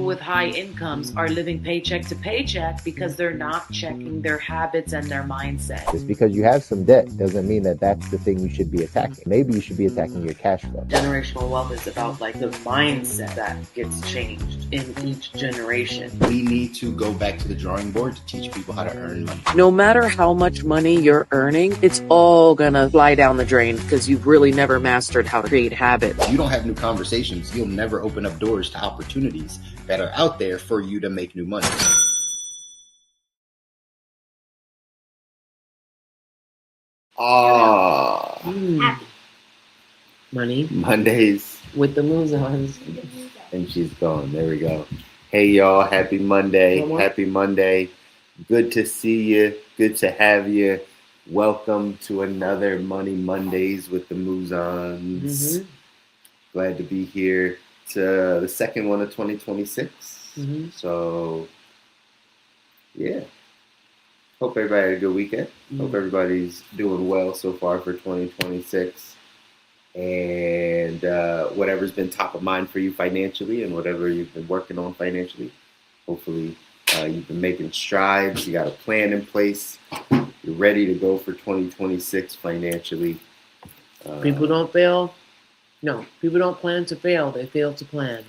with high incomes are living paycheck to paycheck because they're not checking their habits and their mindset. Just because you have some debt doesn't mean that that's the thing you should be attacking. Maybe you should be attacking your cash flow. Generational wealth is about like the mindset that gets changed in each generation. We need to go back to the drawing board to teach people how to earn money. No matter how much money you're earning, it's all gonna fly down the drain because you've really never mastered how to create habits. If you don't have new conversations, you'll never open up doors to opportunities that are out there for you to make new money. Money Mondays with the Mouzons. and she's gone. There we go. Hey y'all, happy Monday. Happy Monday. Good to see you. Good to have you. Welcome to another Money Mondays with the Mouzons. Glad to be here. It's the second one of 2026. So, yeah. Hope everybody had a good weekend. Hope everybody's doing well so far for 2026. And whatever's been top of mind for you financially and whatever you've been working on financially, hopefully you've been making strides. You got a plan in place. You're ready to go for 2026 financially. People don't fail. No, people don't plan to fail. They fail to plan.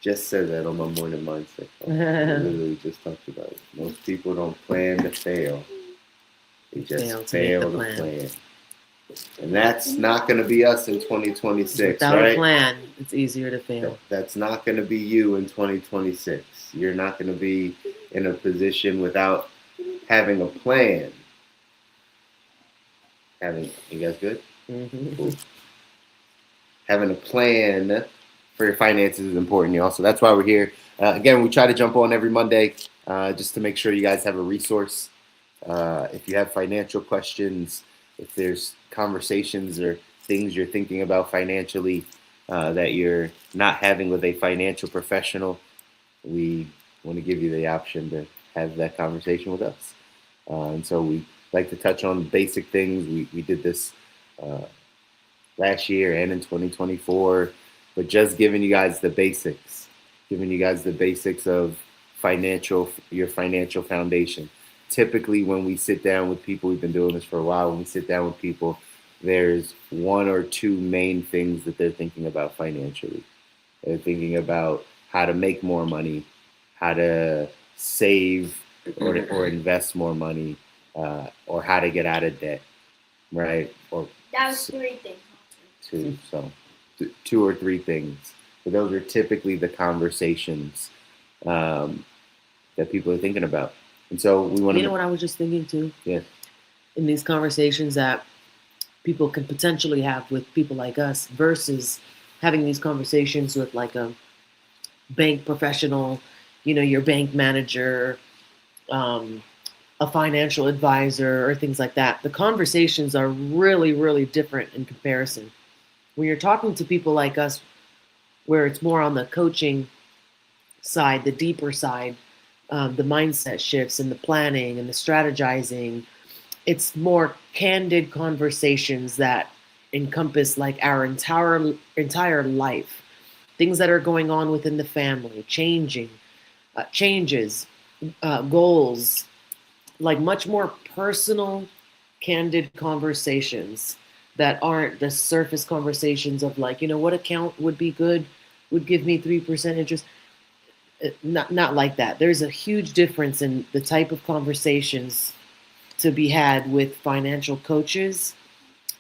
Just said that on my morning mindset. I literally just talked about it. Most people don't plan to fail. They just fail to plan. And that's not going to be us in 2026, Without right? a plan, it's easier to fail. That's not going to be you in 2026. You're not going to be in a position without having a plan. You guys good? Cool. Having a plan for your finances is important, y'all. So that's why we're here. Again, we try to jump on every Monday just to make sure you guys have a resource. If you have financial questions, if there's conversations or things you're thinking about financially that you're not having with a financial professional, we want to give you the option to have that conversation with us. And so we like to touch on basic things. We did this last year and in 2024, but just giving you guys the basics, of your financial foundation. Typically, when we sit down with people, we've been doing this for a while, when we sit down with people, there's one or two main things that they're thinking about financially. They're thinking about how to make more money, how to save or invest more money, or how to get out of debt, right? Or that was three things. Two or three things. But those are typically the conversations that people are thinking about. And so we want to... You know what I was just thinking too? Yeah. In these conversations that people can potentially have with people like us versus having these conversations with like a bank professional, your bank manager, a financial advisor or things like that. The conversations are really, really different in comparison. When you're talking to people like us, where it's more on the coaching side, the deeper side, the mindset shifts and the planning and the strategizing, it's more candid conversations that encompass like our entire life, things that are going on within the family, changes, goals, like much more personal, candid conversations that aren't the surface conversations of like, what account would be good, would give me 3% interest. Not like that. There's a huge difference in the type of conversations to be had with financial coaches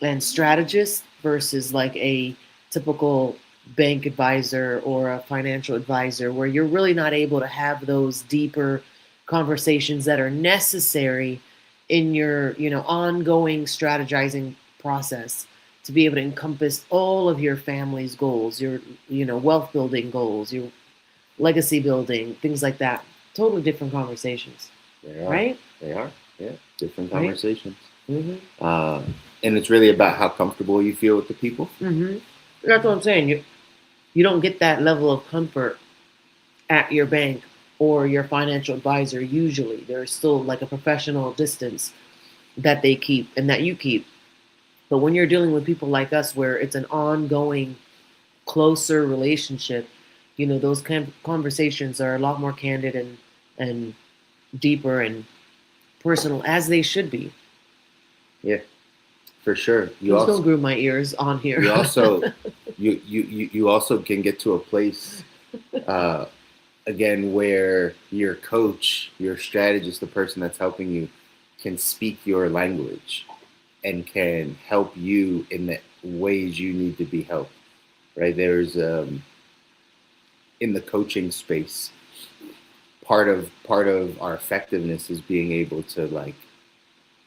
and strategists versus like a typical bank advisor or a financial advisor, where you're really not able to have those deeper conversations that are necessary in your, ongoing strategizing process to be able to encompass all of your family's goals, your, wealth building goals, your legacy building, things like that. Totally different conversations. They are. Right? They are. Yeah. Different conversations. Mm-hmm. And it's really about how comfortable you feel with the people. Mm-hmm. That's what I'm saying. You don't get that level of comfort at your bank or your financial advisor usually. There's still like a professional distance that they keep and that you keep. But when you're dealing with people like us where it's an ongoing, closer relationship, you know, those kind of conversations are a lot more candid and deeper and personal, as they should be. For sure. Please don't groove my ears on here. You also you also can get to a place again where your coach, your strategist, the person that's helping you can speak your language and can help you in the ways you need to be helped. Right? There's in the coaching space, part of our effectiveness is being able to like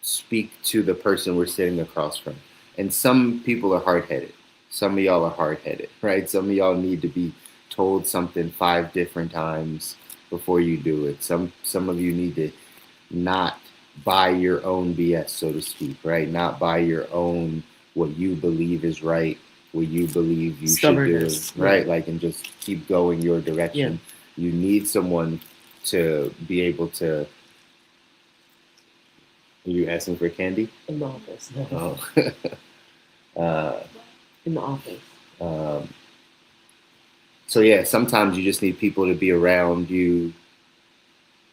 speak to the person we're sitting across from. And some people are hard-headed. Some of y'all are hard-headed, right? Some of y'all need to be told something 5 different times before you do it. Some of you need to not buy your own BS, so to speak, right? Not buy your own what you believe is right, what you believe you should do, right? Like, and just keep going your direction. You need someone to be able to. Are you asking for candy? In the office. Oh. In the office. So yeah, sometimes you just need people to be around you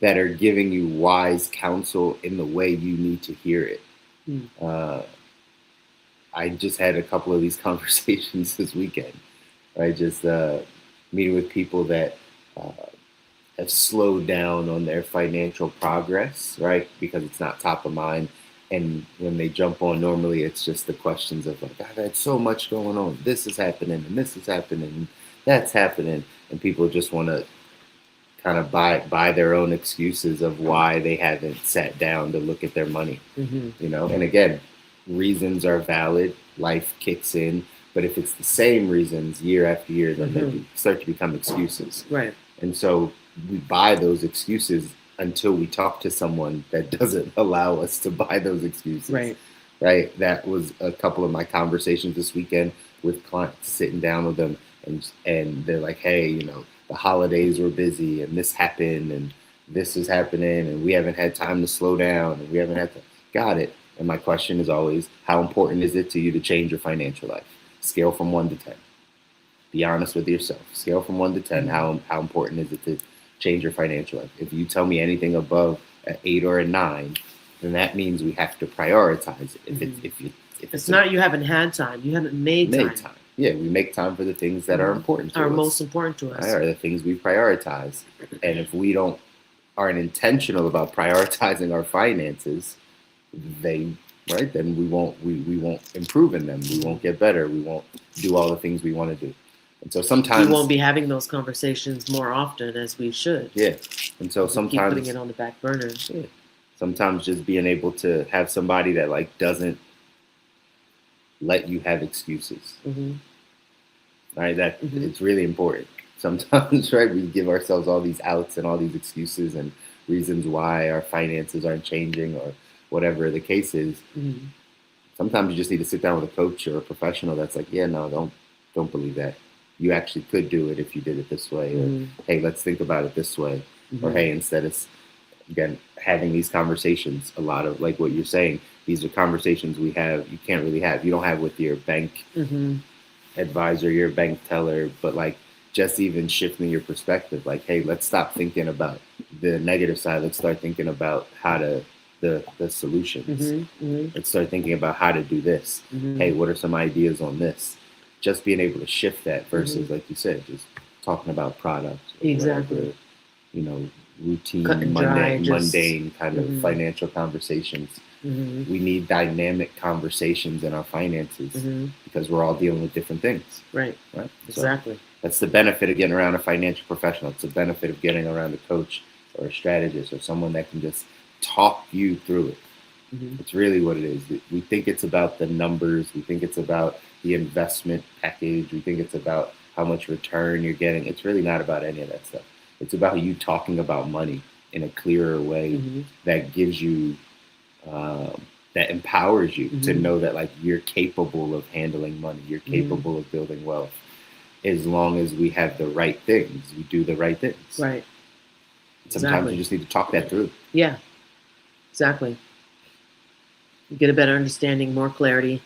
that are giving you wise counsel in the way you need to hear it. I just had a couple of these conversations this weekend, right? Just meeting with people that have slowed down on their financial progress, right? Because it's not top of mind. And when they jump on, normally it's just the questions of like, I've had so much going on. This is happening, and this is happening, and that's happening. And people just want to kind of buy their own excuses of why they haven't sat down to look at their money, you know? And again, reasons are valid. Life kicks in. But if it's the same reasons year after year, then they start to become excuses. Right. And so we buy those excuses until we talk to someone that doesn't allow us to buy those excuses. Right. Right. That was a couple of my conversations this weekend with clients, sitting down with them, and they're like, hey, you know, the holidays were busy and this happened and this is happening and we haven't had time to slow down and we haven't had to. Got it. And my question is always, how important is it to you to change your financial life? Scale from 1 to 10. Be honest with yourself. Scale from 1 to 10. How important is it to change your financial life? If you tell me anything above an 8 or a 9, then that means we have to prioritize it. If it's not you haven't had time, you haven't made time. Yeah, we make time for the things that are important to us. Are most important to us. Are the things we prioritize. And if we aren't intentional about prioritizing our finances, then we won't improve in them. We won't get better. We won't do all the things we want to do. And so sometimes we won't be having those conversations more often as we should. Yeah. And so sometimes keep putting it on the back burner. Yeah. Sometimes just being able to have somebody that like doesn't let you have excuses. Right? That it's really important. Sometimes, right, we give ourselves all these outs and all these excuses and reasons why our finances aren't changing or whatever the case is. Sometimes you just need to sit down with a coach or a professional that's like, yeah, no, don't believe that. You actually could do it if you did it this way. Or, hey, let's think about it this way. Or, hey, instead of, again, having these conversations, a lot of, like what you're saying, these are conversations you can't really have. You don't have with your bank advisor, your bank teller, but like just even shifting your perspective. Like, hey, let's stop thinking about the negative side. Let's start thinking about the solutions. Let's start thinking about how to do this. Hey, what are some ideas on this? Just being able to shift that versus, like you said, just talking about products. Exactly. Whatever, you know, routine, mundane kind of financial conversations. We need dynamic conversations in our finances because we're all dealing with different things. Right. Exactly. So that's the benefit of getting around a financial professional. It's the benefit of getting around a coach or a strategist or someone that can just talk you through it. It's really what it is. We think it's about the numbers. We think it's about the investment package. We think it's about how much return you're getting. It's really not about any of that stuff. It's about you talking about money in a clearer way that gives you, that empowers you to know that like you're capable of handling money. You're capable of building wealth as long as we have the right things. We do the right things. Right. Sometimes you just need to talk that through. Yeah, exactly. You get a better understanding, more clarity.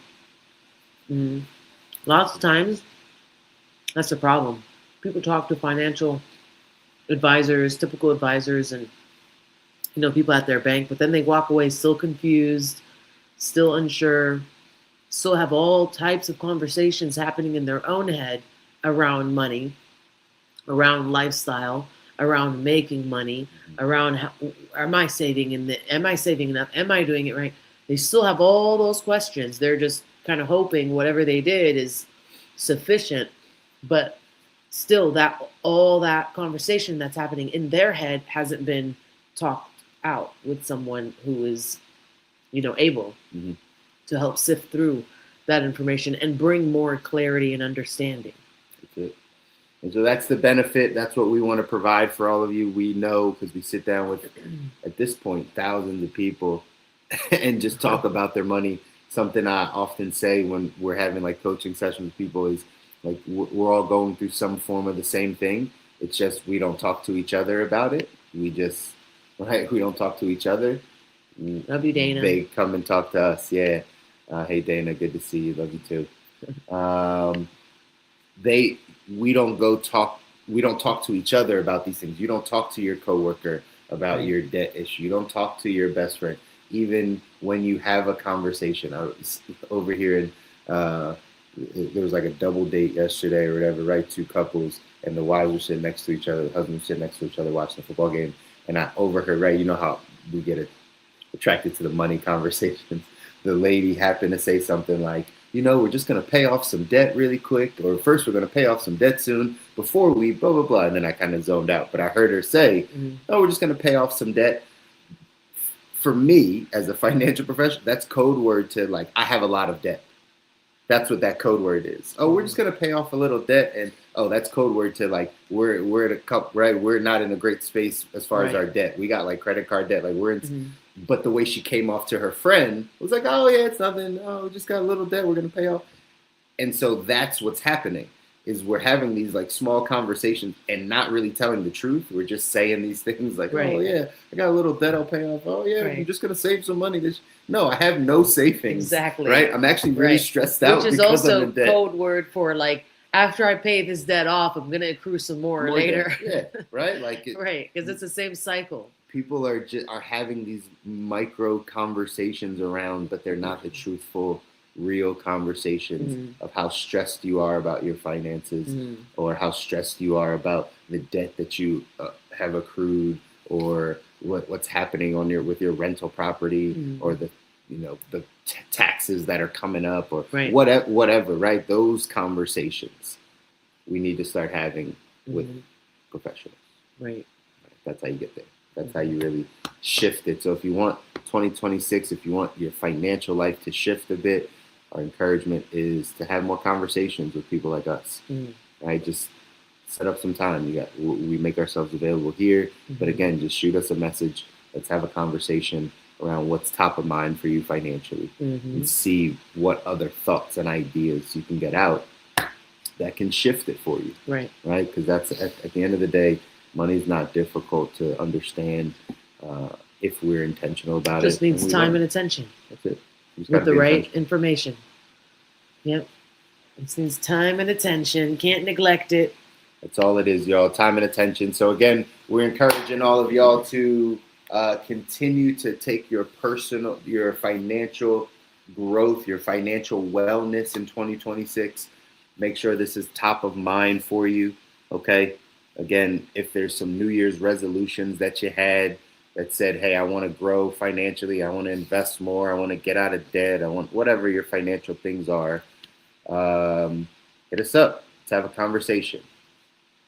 Lots of times, that's the problem. people talk to financial advisors, typical advisors, and people at their bank, but then they walk away still confused, still unsure, still have all types of conversations happening in their own head around money, around lifestyle, around making money, around how, am I saving am I saving enough? Am I doing it right? They still have all those questions. They're just kind of hoping whatever they did is sufficient, but still all that conversation that's happening in their head hasn't been talked out with someone who is, able to help sift through that information and bring more clarity and understanding. That's it. And so that's the benefit. That's what we want to provide for all of you. We know because we sit down with, at this point, thousands of people and just talk about their money. Something I often say when we're having like coaching sessions with people is like we're all going through some form of the same thing. It's just we don't talk to each other about it. We don't talk to each other. Love you, Dana. They come and talk to us. Yeah. Hey, Dana, good to see you. Love you too. We don't talk to each other about these things. You don't talk to your coworker about your debt issue. You don't talk to your best friend. Even when you have a conversation, I was over here and there was like a double date yesterday or whatever, right? Two couples, and the wives were sitting next to each other, the husbands were sitting next to each other watching the football game. And I overheard, right? You know how we get attracted to the money conversations. The lady happened to say something like, we're just going to pay off some debt really quick, or first we're going to pay off some debt soon before we blah, blah, blah. And then I kind of zoned out. But I heard her say, oh, we're just going to pay off some debt. For me, as a financial professional, that's code word to like, I have a lot of debt. That's what that code word is. Oh, we're just going to pay off a little debt. And, oh, that's code word to like, we're at a cup, right? We're not in a great space as far as our debt. We got like credit card debt. Like we're in, but the way she came off to her friend was like, oh yeah, it's nothing. Oh, we just got a little debt. We're going to pay off. And so that's what's happening is we're having these like small conversations and not really telling the truth. We're just saying these things like, oh yeah, I got a little debt I'll pay off. Oh yeah, I'm just going to save some money. No, I have no savings. Exactly. Right? I'm actually really stressed out. Which is also code word for like, after I pay this debt off, I'm going to accrue some more later. Debt. Yeah, right? Like right, because it's the same cycle. People are having these micro conversations around, but they're not the truthful, real conversations of how stressed you are about your finances or how stressed you are about the debt that you have accrued or what's happening with your rental property or the taxes that are coming up or whatever, right? Those conversations we need to start having with professionals. Right. That's how you get there. That's how you really shift it. So if you want 2026, if you want your financial life to shift a bit, our encouragement is to have more conversations with people like us. Right? Just set up some time. We make ourselves available here. But again, just shoot us a message. Let's have a conversation around what's top of mind for you financially and see what other thoughts and ideas you can get out that can shift it for you. Right? Because that's at the end of the day, money is not difficult to understand if we're intentional about it. Just needs time and attention. That's it. With the right information. Yep. It needs time and attention. Can't neglect it. That's all it is, y'all. Time and attention. So again, we're encouraging all of y'all to continue to take your financial growth, your financial wellness in 2026. Make sure this is top of mind for you. Okay. Again, if there's some New Year's resolutions that you had that said, hey, I want to grow financially, I want to invest more, I want to get out of debt, I want whatever your financial things are, hit us up. Let's have a conversation.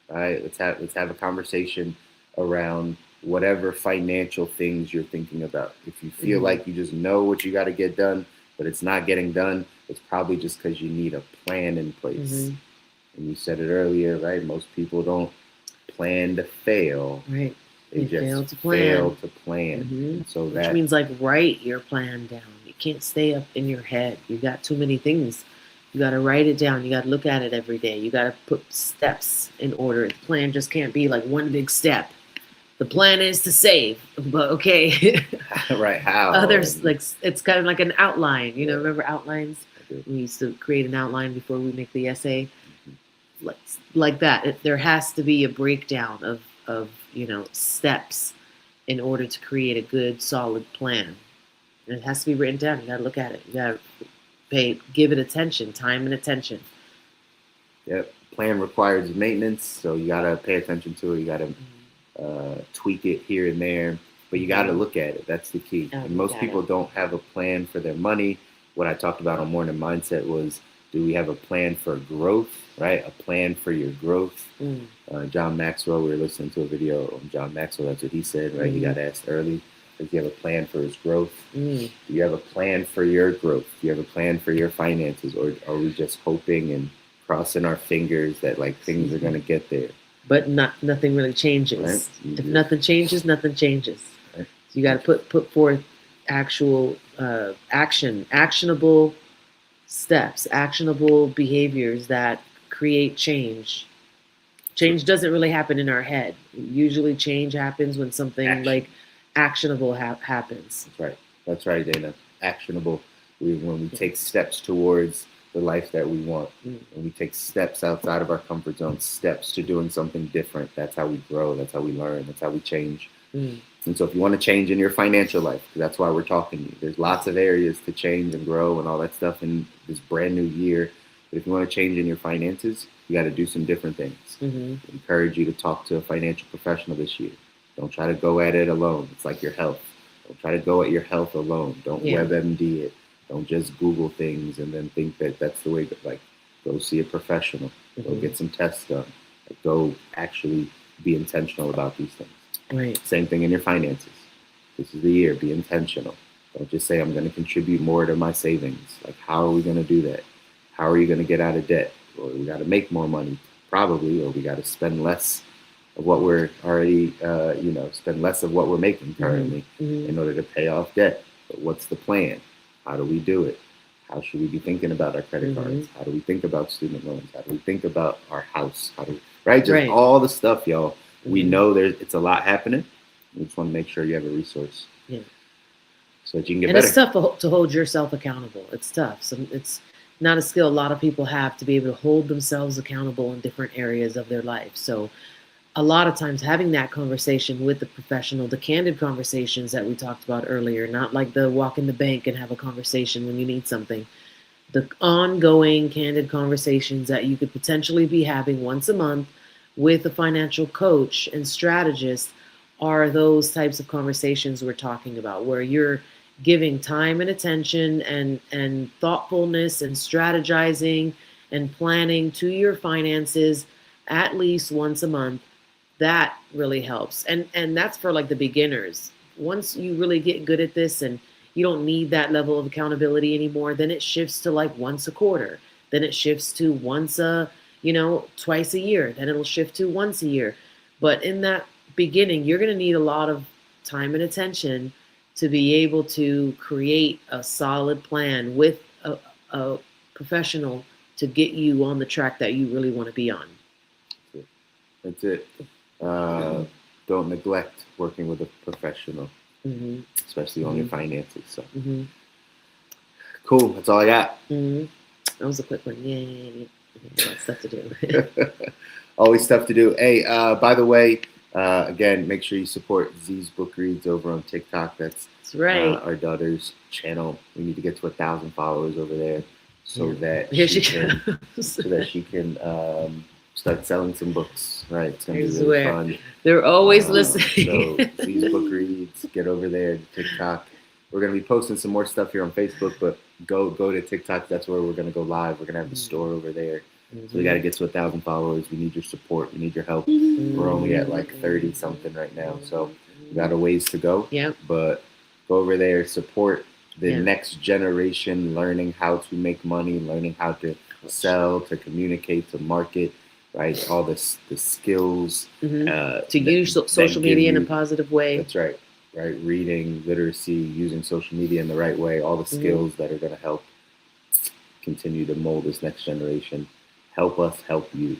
All right, let's have a conversation around whatever financial things you're thinking about. If you feel like you just know what you got to get done, but it's not getting done, it's probably just because you need a plan in place. And you said it earlier, right? Most people don't plan to fail. Right. They just fail to plan. So which means like write your plan down. You can't stay up in your head. You got too many things. You got to write it down. You got to look at it every day. You got to put steps in order. The plan just can't be like one big step. The plan is to save, but okay. Right, how? Others, like, it's kind of like an outline. Remember outlines? We used to create an outline before we make the essay. like that. There has to be a breakdown of steps in order to create a good, solid plan. And it has to be written down. You got to look at it. You got to give it attention, time and attention. Yep. Plan requires maintenance, so you got to pay attention to it. You got to tweak it here and there, but you got to look at it. That's the key. And most people don't have a plan for their money. What I talked about on Morning Mindset was, do we have a plan for growth, right? A plan for your growth. John Maxwell, we were listening to a video on John Maxwell. That's what he said, right? He got asked early, does he have a plan for his growth? Do you have a plan for your growth? Do you have a plan for your finances? Or are we just hoping and crossing our fingers that like things are going to get there? But nothing really changes. Right? If nothing changes, nothing changes. Right. So you got to put forth actual actionable steps, actionable behaviors that create change. Change doesn't really happen in our head. Usually change happens when something like actionable happens. That's right, Dana. Actionable. When we take steps towards the life that we want, and we take steps outside of our comfort zone, steps to doing something different. That's how we grow. That's how we learn. That's how we change. And so if you want to change in your financial life, that's why we're talking to you. There's lots of areas to change and grow and all that stuff in this brand new year. But if you want to change in your finances, you got to do some different things. I encourage you to talk to a financial professional this year. Don't try to go at it alone. It's like your health. Don't try to go at your health alone. Don't WebMD it. Don't just Google things and then think that that's the way. Like, go see a professional. Go get some tests done. Like, go actually be intentional about these things. Right. Same thing in your finances. This is the year. Be intentional. Don't just say, I'm going to contribute more to my savings. Like, how are we going to do that? How are you going to get out of debt? Or we got to make more money, probably, or we got to spend less of what we're already, spend less of what we're making currently in order to pay off debt. But what's the plan? How do we do it? How should we be thinking about our credit cards? How do we think about student loans? How do we think about our house? Just all the stuff, y'all. We know it's a lot happening. We just want to make sure you have a resource so that you can get better. And it's tough to hold yourself accountable. It's tough. It's not a skill a lot of people have to be able to hold themselves accountable in different areas of their life. So a lot of times having that conversation with the professional, the candid conversations that we talked about earlier, not like the walk in the bank and have a conversation when you need something. The ongoing candid conversations that you could potentially be having once a month with a financial coach and strategist are those types of conversations we're talking about, where you're giving time and attention and thoughtfulness and strategizing and planning to your finances at least once a month. That really helps. And that's for like the beginners. Once you really get good at this and you don't need that level of accountability anymore, then it shifts to like once a quarter. Then it shifts to twice a year. Then it'll shift to once a year. But in that beginning, you're going to need a lot of time and attention to be able to create a solid plan with a professional to get you on the track that you really want to be on. That's it. Don't neglect working with a professional, especially on your finances. So, cool. That's all I got. That was a quick one. Yay. Stuff to do. Always stuff to do. Hey, by the way, again, make sure you support Z's Book Reads over on TikTok. That's right. Our daughter's channel. We need to get to 1,000 followers over there so that she can start selling some books. Right, it's gonna be really fun. They're always listening. So Z's Book Reads, get over there to TikTok. We're gonna be posting some more stuff here on Facebook, but go to TikTok. That's where we're gonna go live. We're gonna have the store over there. So we got to get to 1,000 followers. We need your support. We need your help. We're only at like 30 something right now, so we got a ways to go. Yeah. But go over there, support the next generation, learning how to make money, learning how to sell, to communicate, to market, right? All the skills to use social media in a positive way. That's right. Right. Reading, literacy, using social media in the right way. All the skills that are going to help continue to mold this next generation. Help us help you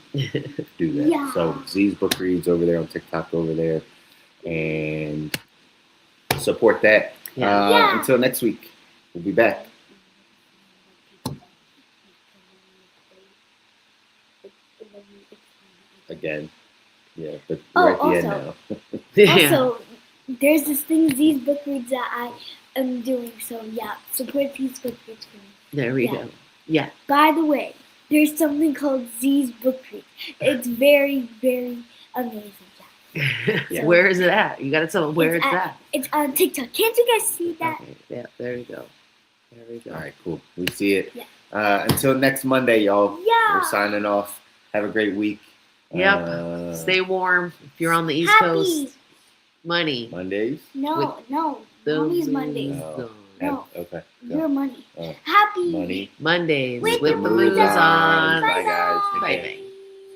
do that. Yeah. So Z's Book Reads over there on TikTok over there, and support that. Until next week, we'll be back. It's again. Yeah, but Oh, we're at the end also- now. Yeah. Also, there's this thing, these book reads that I am doing. So yeah, support these book reads for me. There we Yeah. go. Yeah. By the way, there's something called Z's book read. It's very, very amazing. Yeah. Where is it at? You got to tell them where It's it's at- at. It's on TikTok. Can't you guys see that? Okay. Yeah. There we go. There we go. All right, cool. We see it. Yeah. Until next Monday, y'all. Yeah. We're signing off. Have a great week. Yep. Stay warm. If you're on the East Happy. Coast, money. Mondays. No, no. The Mommy's Mondays. No. No. Okay. Your money. Oh. Happy. Money. Mondays With with the the Mouzons. Mouzons. Bye, guys. Take Bye, care. bye.